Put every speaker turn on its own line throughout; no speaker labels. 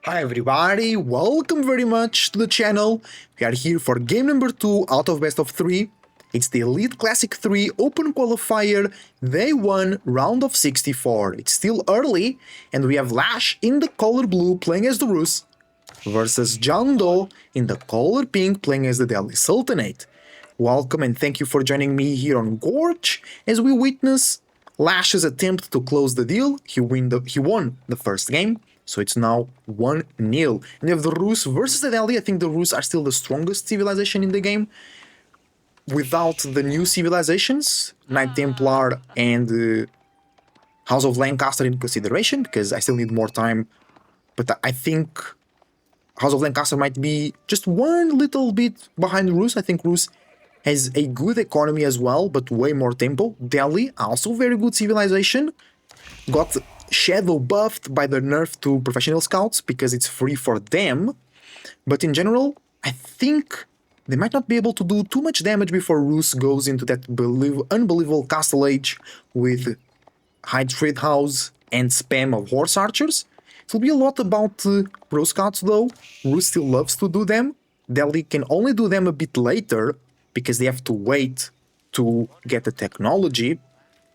Hi everybody, welcome very much to the channel. We are here for game number 2 out of best of 3. It's the Elite Classic 3 Open Qualifier Day 1 round of 64. It's still early and we have Lash in the color blue playing as the Rus versus Jeando in the color pink playing as the Delhi Sultanate. Welcome and thank you for joining me here on Gorge as we witness Lash's attempt to close the deal. He won the first game, so it's now 1-0. And you have the Rus versus the Delhi. I think the Rus are still the strongest civilization in the game. Without the new civilizations, Knight Templar and House of Lancaster in consideration, because I still need more time. But I think House of Lancaster might be just one little bit behind Rus. I think Rus has a good economy as well, but way more tempo. Delhi, also very good civilization. Got Shadow buffed by the nerf to professional scouts because it's free for them. But in general, I think they might not be able to do too much damage before Rus goes into that unbelievable castle age with high trade house and spam of horse archers. It will be a lot about pro scouts though. Rus still loves to do them. Delhi can only do them a bit later because they have to wait to get the technology,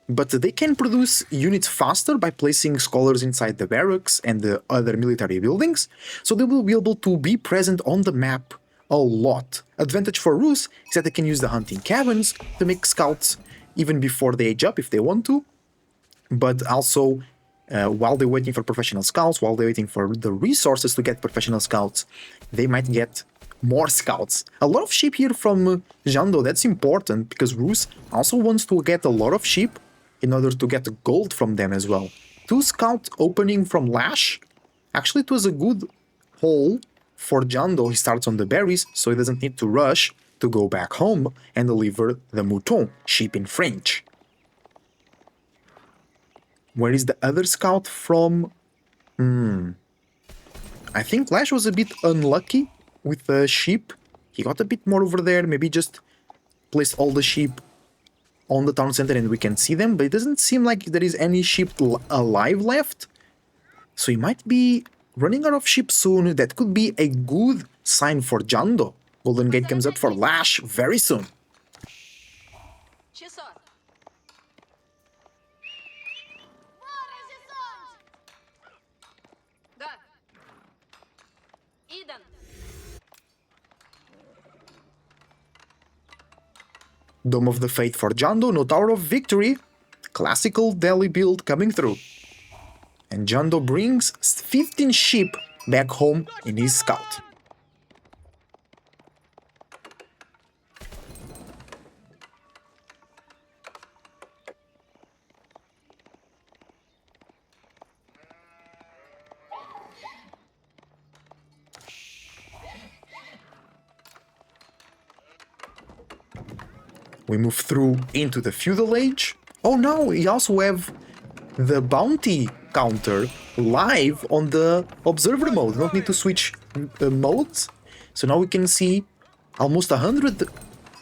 but they can produce units faster by placing scholars inside the barracks and the other military buildings, so they will be able to be present on the map a lot. Advantage for Rus is that they can use the hunting cabins to make scouts even before they age up if they want to, but also while they're waiting for professional scouts, while they're waiting for the resources to get professional scouts, they might get more scouts. A lot of sheep here from Jeando, that's important because Rus also wants to get a lot of sheep in order to get gold from them as well. 2 scout opening from Lash. Actually, it was a good haul for Jeando. He starts on the berries, so he doesn't need to rush to go back home and deliver the mouton, sheep in French. Where is the other scout from? I think Lash was a bit unlucky with the sheep. He got a bit more over there, maybe just placed all the sheep on the town center and we can see them, but it doesn't seem like there is any sheep alive left. So he might be running out of sheep soon. That could be a good sign for Jeando. Golden Gate comes up for Lash very soon. Dome of the Fate for Jeando, no Tower of Victory. Classical Delhi build coming through. And Jeando brings 15 sheep back home in his scout. We move through into the feudal age. Oh no, we also have the bounty counter live on the observer mode. We don't need to switch modes. So now we can see almost 100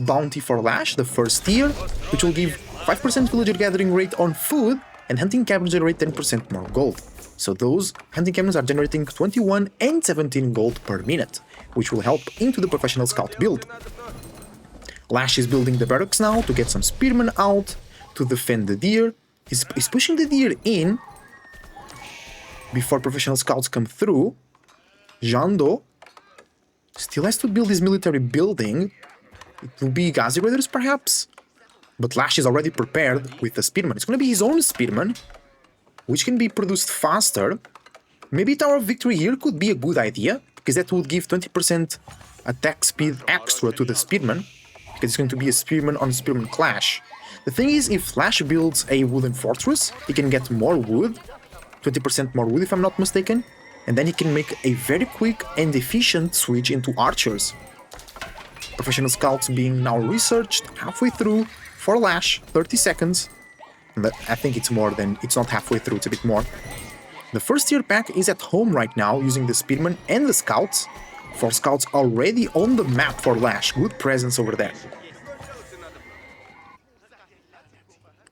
bounty for Lash, the first tier, which will give 5% villager gathering rate on food and hunting cabins generate 10% more gold. So those hunting cabins are generating 21 and 17 gold per minute, which will help into the professional scout build. Lash is building the barracks now to get some spearmen out to defend the deer. He's pushing the deer in before professional scouts come through. Jeando still has to build his military building. It will be Ghazi Raiders perhaps, but Lash is already prepared with the spearmen. It's going to be his own spearmen, which can be produced faster. Maybe Tower of Victory here could be a good idea, because that would give 20% attack speed extra to the spearmen, because it's going to be a spearman on spearman clash. The thing is, if Lash builds a wooden fortress, he can get more wood, 20% more wood if I'm not mistaken, and then he can make a very quick and efficient switch into archers. Professional scouts being now researched halfway through for Lash, 30 seconds. But I think it's more than, it's not halfway through, it's a bit more. The first tier pack is at home right now using the spearmen and the scouts. 4 scouts already on the map for Lash, good presence over there.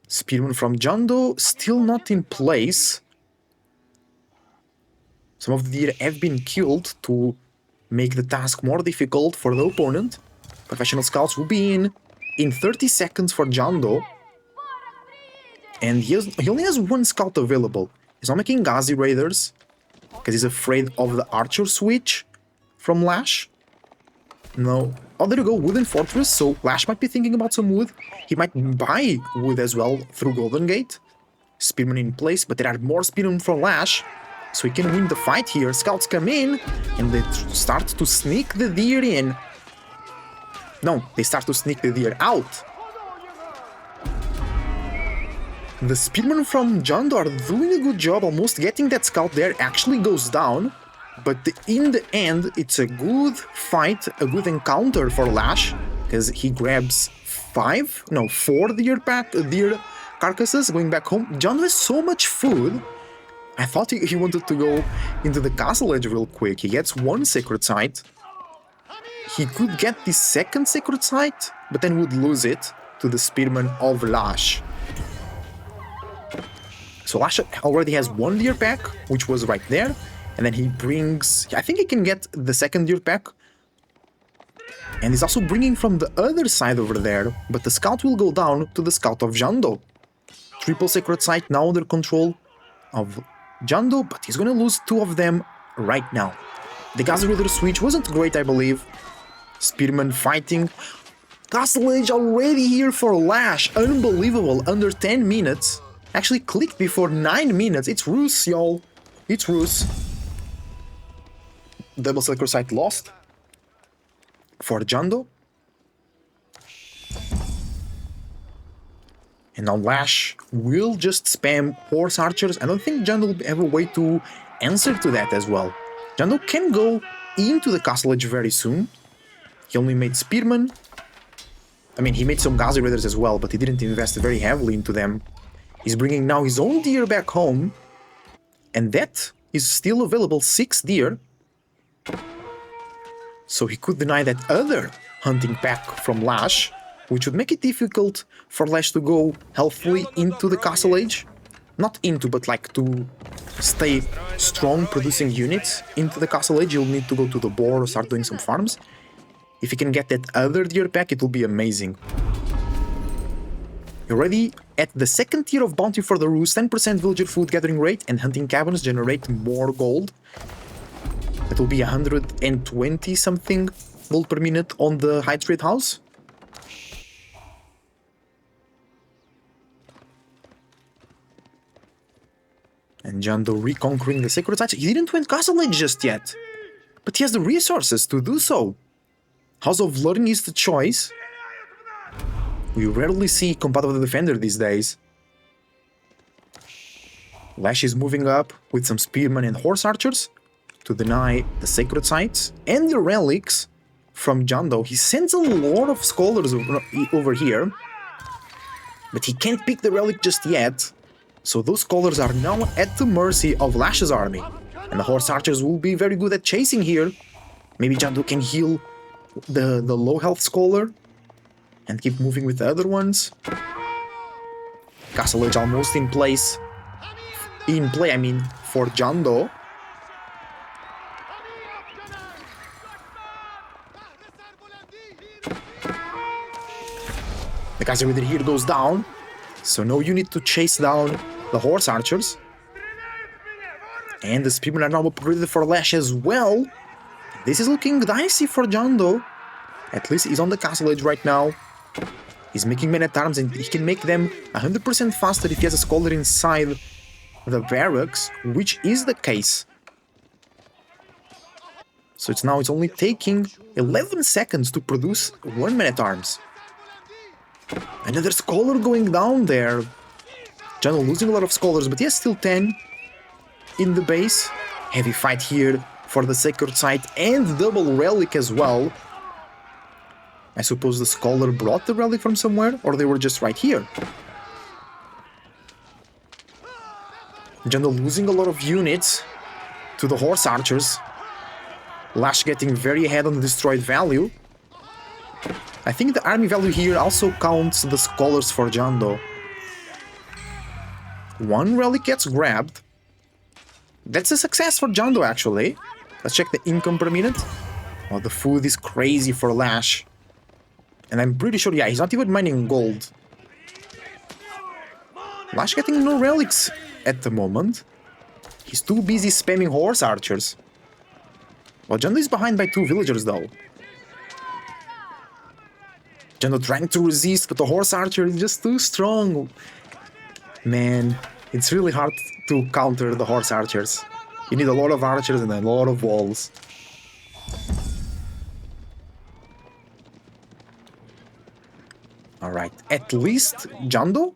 Spearman from Jeando still not in place. Some of the deer have been killed to make the task more difficult for the opponent. Professional scouts will be in 30 seconds for Jeando. And he only has one scout available. He's not making Ghazi Raiders because he's afraid of the archer switch from Lash. No. Oh, there you go, Wooden Fortress. So Lash might be thinking about some wood. He might buy wood as well through Golden Gate. Spearman in place, but there are more Spearmen from Lash. So he can win the fight here. Scouts come in and they start to sneak the deer in. No, they start to sneak the deer out. The Spearmen from Jeando are doing a good job almost getting that scout there. Actually goes down. But in the end, it's a good fight, a good encounter for Lash. Because he grabs 4 deer carcasses going back home. Jeando has so much food. I thought he wanted to go into the castle edge real quick. He gets one sacred site. He could get the second sacred site, but then would lose it to the Spearman of Lash. So Lash already has one deer pack, which was right there. And then he brings... I think he can get the second deer pack. And he's also bringing from the other side over there. But the scout will go down to the scout of Jeando. Triple sacred site now under control of Jeando, but he's gonna lose 2 of them right now. The Ghazi Raider switch wasn't great, I believe. Spearman fighting. Castle Age already here for Lash. Unbelievable. Under 10 minutes. Actually clicked before 9 minutes. It's Rus, y'all. It's Rus. Double sacred site lost for Jeando. And now Lash will just spam horse archers. I don't think Jeando will have a way to answer to that as well. Jeando can go into the castle edge very soon. He only made Spearmen. I mean, he made some Ghazi Raiders as well, but he didn't invest very heavily into them. He's bringing now his own deer back home. And that is still available, 6 deer. So he could deny that other hunting pack from Lash, which would make it difficult for Lash to go healthily into the castle age. Not into, but like to stay strong producing units into the castle age. You'll need to go to the boar or start doing some farms. If you can get that other deer pack, it will be amazing. You're already at the second tier of bounty for the Rus. 10% villager food gathering rate and hunting cabins generate more gold. That will be 120 something gold per minute on the high trade house. And Jeando reconquering the sacred sites. He didn't win Castle Age just yet, but he has the resources to do so. House of Learning is the choice. We rarely see compatible defender these days. Lash is moving up with some spearmen and horse archers to deny the sacred sites and the relics from Jeando. He sends a lot of scholars over here, but he can't pick the relic just yet. So those scholars are now at the mercy of Lash's army. And the horse archers will be very good at chasing here. Maybe Jeando can heal the low health scholar and keep moving with the other ones. Castle Age almost in place. In play, I mean, for Jeando. The Ghazi Raider here goes down. So no unit to chase down the horse archers. And the spearmen are now upgraded for Lash as well. This is looking dicey for Jeando. At least he's on the castle edge right now. He's making men-at-arms and he can make them 100% faster if he has a scholar inside the barracks, which is the case. So it's only taking 11 seconds to produce 1 man-at-arms. Another scholar going down there. Jeando losing a lot of scholars, but he has still 10 in the base. Heavy fight here for the sacred site and double relic as well. I suppose the scholar brought the relic from somewhere, or they were just right here. Jeando losing a lot of units to the horse archers. Lash getting very ahead on the destroyed value. I think the army value here also counts the scholars for Jeando. 1 relic gets grabbed. That's a success for Jeando, actually. Let's check the income per minute. Oh, the food is crazy for Lash. And I'm pretty sure, yeah, he's not even mining gold. Lash getting no relics at the moment. He's too busy spamming horse archers. Well, Jeando is behind by 2 villagers, though. Jeando trying to resist, but the horse archer is just too strong. Man, it's really hard to counter the horse archers. You need a lot of archers and a lot of walls. Alright, at least Jeando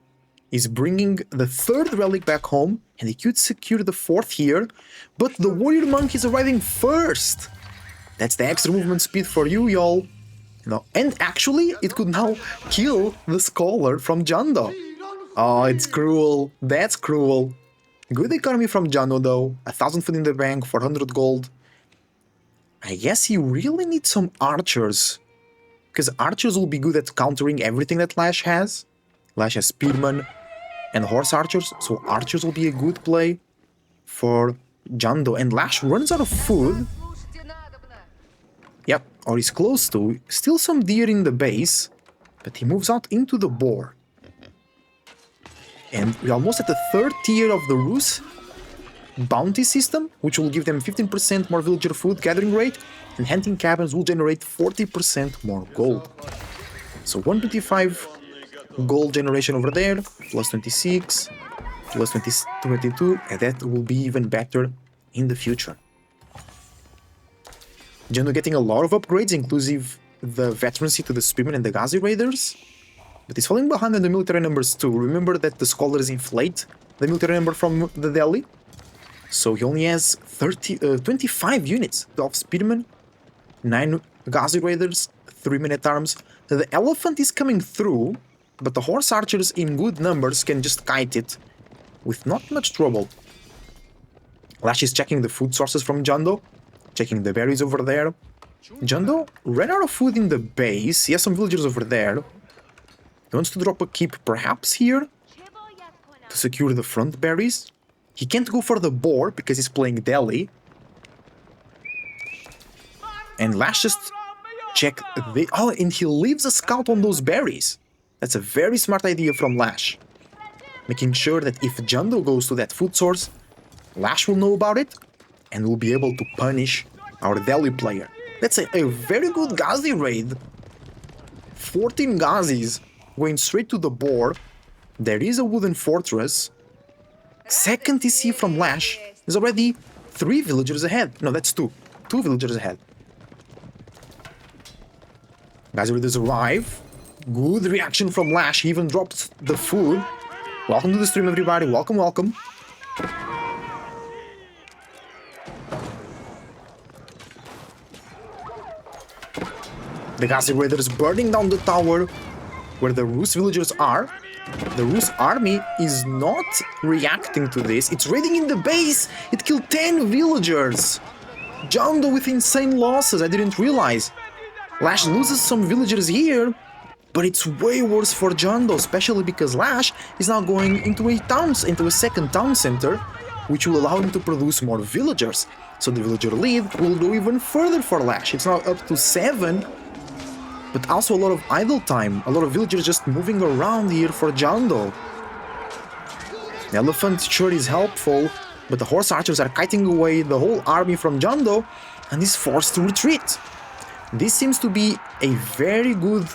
is bringing the 3rd relic back home, and he could secure the 4th here, but the warrior monk is arriving first! That's the extra movement speed for you, y'all. And actually, it could now kill the scholar from Jeando. Oh, it's cruel. That's cruel. Good economy from Jeando, though. 1,000 food in the bank, 400 gold. I guess he really needs some archers. Because archers will be good at countering everything that Lash has. Lash has spearmen and horse archers, so archers will be a good play for Jeando. And Lash runs out of food. Yep, or he's close to. Still some deer in the base, but he moves out into the boar. And we're almost at the 3rd tier of the Rus bounty system, which will give them 15% more villager food gathering rate, and hunting cabins will generate 40% more gold. So 125 gold generation over there, plus 26, plus 22, and that will be even better in the future. Jeando getting a lot of upgrades, inclusive the veterancy to the Spearmen and the Ghazi Raiders. But he's falling behind on the military numbers too. Remember that the scholars inflate the military number from the Delhi. So he only has 25 units of Spearmen, 9 Ghazi Raiders, 3 men-at-arms. The elephant is coming through, but the horse archers in good numbers can just kite it with not much trouble. Lash is checking the food sources from Jeando, checking the berries over there. Jeando ran out of food in the base. He has some villagers over there. He wants to drop a keep perhaps here to secure the front berries. He can't go for the boar because he's playing Delhi. And Lash just check the... Oh, and he leaves a scout on those berries. That's a very smart idea from Lash. Making sure that if Jeando goes to that food source, Lash will know about it and will be able to punish our Delhi player. That's a very good Ghazi raid. 14 Ghazis going straight to the boar. There is a wooden fortress. Second TC from Lash is already 3 villagers ahead. No, that's 2. 2 villagers ahead. Ghazi raiders arrive. Good reaction from Lash. He even dropped the food. Welcome to the stream, everybody. Welcome, welcome. The Ghazi raiders burning down the tower where the Rus villagers are. The Rus army is not reacting to this. It's raiding in the base. It killed 10 villagers. Jeando with insane losses. I didn't realize. Lash loses some villagers here, but it's way worse for Jeando, especially because Lash is now going into a second town center, which will allow him to produce more villagers. So the villager lead will go even further for Lash. It's now up to 7. But also a lot of idle time, a lot of villagers just moving around here for Jeando. The elephant sure is helpful, but the horse archers are kiting away the whole army from Jeando and is forced to retreat. This seems to be a very good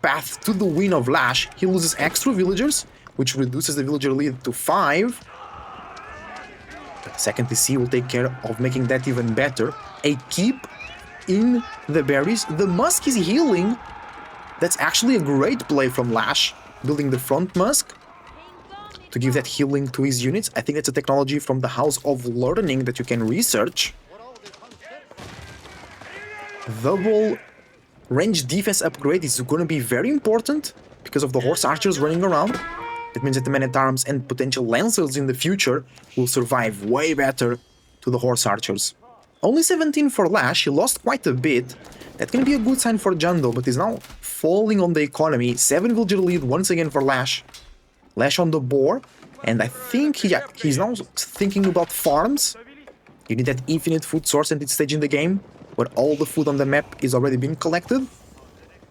path to the win of Lash. He loses extra villagers, which reduces the villager lead to 5. But second TC will take care of making that even better. A keep in the berries. The musk is healing. That's actually a great play from Lash, building the front musk to give that healing to his units. I think that's a technology from the House of Learning that you can research. Double range defense upgrade is going to be very important because of the horse archers running around. It means that the men-at-arms and potential lancers in the future will survive way better to the horse archers. Only 17 for Lash, he lost quite a bit. That can be a good sign for Jeando, but he's now falling on the economy. 7 villager lead once again for Lash. Lash on the boar. And I think he's now thinking about farms. You need that infinite food source at this stage in the game, where all the food on the map is already being collected.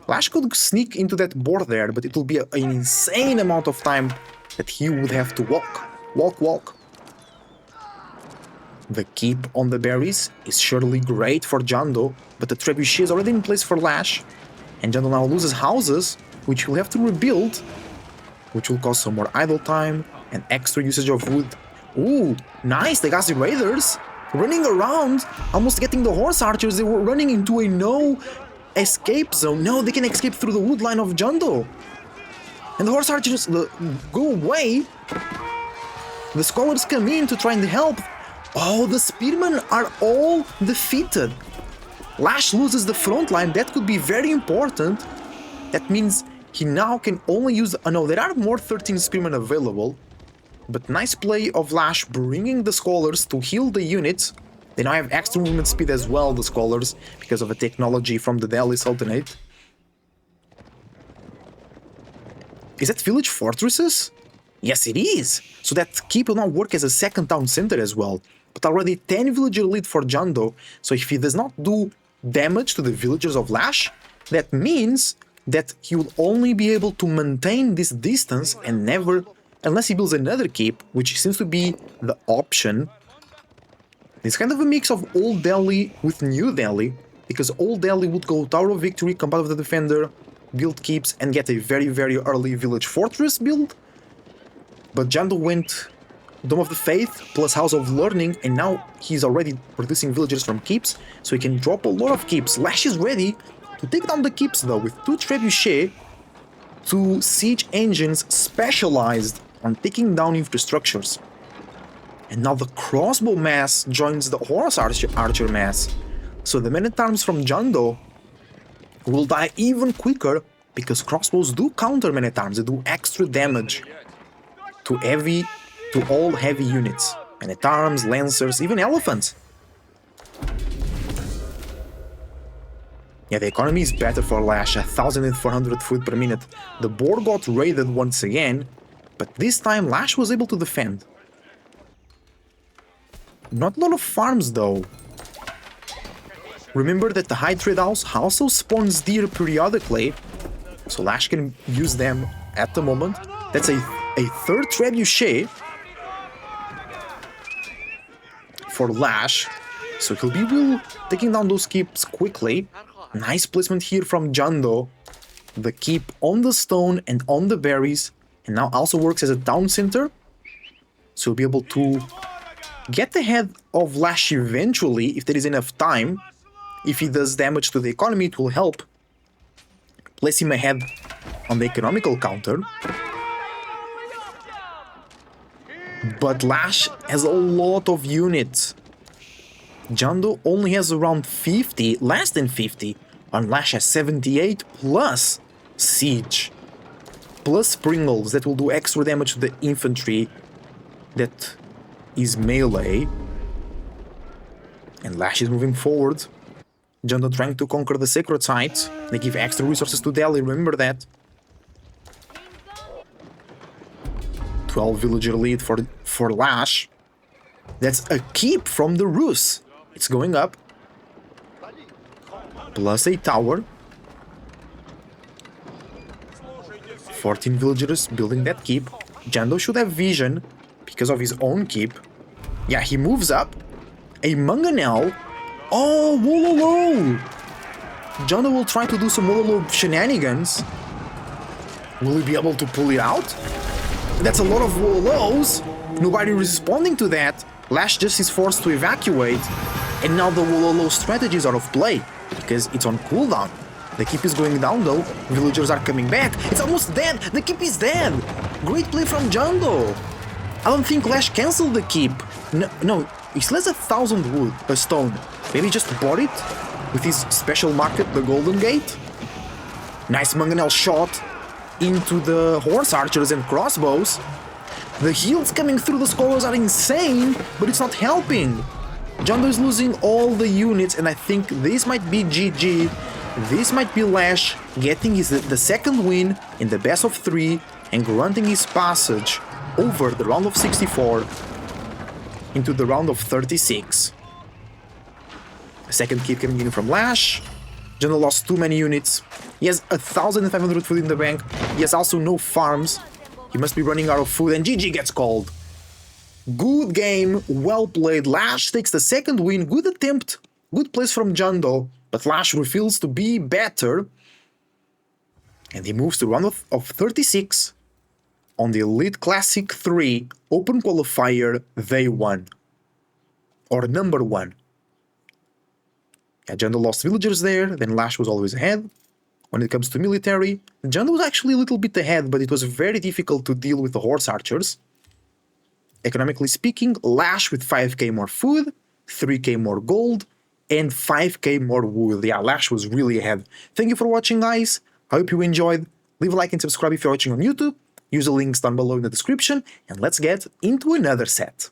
Lash could sneak into that board there, but it will be an insane amount of time that he would have to walk. The keep on the berries is surely great for Jeando, but the trebuchet is already in place for Lash, and Jeando now loses houses, which he'll have to rebuild, which will cause some more idle time and extra usage of wood. Ooh, nice, the Gazi Raiders running around, almost getting the horse archers. They were running into a no escape zone. No, they can escape through the wood line of Jeando. And the horse archers go away. The scholars come in to try and help. Oh, the spearmen are all defeated. Lash loses the front line. That could be very important. That means he now can only use... Oh no, there are more 13 spearmen available. But nice play of Lash bringing the scholars to heal the units. They now have extra movement speed as well, the scholars, because of a technology from the Delhi Sultanate. Is that village fortresses? Yes, it is. So that keep will now work as a second town center as well. But already 10 villager lead for Jeando. So if he does not do damage to the villagers of Lash, that means that he will only be able to maintain this distance and never, unless he builds another keep, which seems to be the option. It's kind of a mix of Old Delhi with New Delhi, because Old Delhi would go Tower of Victory, combat with the defender, build keeps, and get a very, very early village fortress build. But Jeando went Dome of the Faith plus House of Learning, and now he's already producing villagers from keeps, so he can drop a lot of keeps. Lash is ready to take down the keeps though, with 2 trebuchet, 2 siege engines specialized on taking down infrastructures. And now the crossbow mass joins the horse archer mass. So the men-at-arms from Jeando will die even quicker, because crossbows do counter men-at-arms. They do extra damage to all heavy units. Men-at-arms, lancers, even elephants. Yeah, the economy is better for Lash, 1,400 food per minute. The board got raided once again, but this time Lash was able to defend. Not a lot of farms though. Remember that the High Trade House also spawns deer periodically, so Lash can use them at the moment. That's a third trebuchet for Lash, so he'll be taking down those keeps quickly. Nice placement here from Jeando. The keep on the stone and on the berries, and now also works as a town center, so he'll be able to get ahead of Lash eventually if there is enough time. If he does damage to the economy, it will help place him ahead on the economical counter. But Lash has a lot of units. Jeando only has around 50, less than 50, and Lash has 78 plus siege, plus Pringles that will do extra damage to the infantry that is melee. And Lash is moving forward. Jeando trying to conquer the sacred sites. They give extra resources to Delhi, remember that. 12 villager lead for Lash. That's a keep from the Rus. It's going up. Plus a tower. 14 villagers building that keep. Jeando should have vision because of his own keep. Yeah, he moves up. A mangonel. Oh, Wololo! Jeando will try to do some Wololo shenanigans. Will he be able to pull it out? That's a lot of Wololos. Nobody responding to that. Lash just is forced to evacuate. And now the Wololo strategies are off play, because it's on cooldown. The keep is going down though. Villagers are coming back. It's almost dead. The keep is dead. Great play from Jeando. I don't think Lash cancelled the keep. No, he still has 1,000 wood, a stone. Maybe just bought it with his special market, the Golden Gate. Nice mangonel shot into the horse archers and crossbows. The heals coming through the scholars are insane, but it's not helping. Jeando is losing all the units, and I think this might be GG. This might be Lash getting the second win in the best of 3 and granting his passage over the round of 64 into the round of 36. A second kit coming in from Lash. Jeando lost too many units. He has 1,500 food in the bank. He has also no farms. He must be running out of food, and GG gets called. Good game, well played. Lash takes the second win. Good attempt, good place from Jeando, but Lash reveals to be better. And he moves to round of 36 on the Elite Classic 3 Open Qualifier Day 1. Or number 1. Yeah, Jeando lost villagers there, then Lash was always ahead. When it comes to military, Jeando was actually a little bit ahead, but it was very difficult to deal with the horse archers. Economically speaking, Lash with 5k more food, 3k more gold, and 5k more wood. Yeah, Lash was really ahead. Thank you for watching, guys. I hope you enjoyed. Leave a like and subscribe if you're watching on YouTube. Use the links down below in the description, and let's get into another set.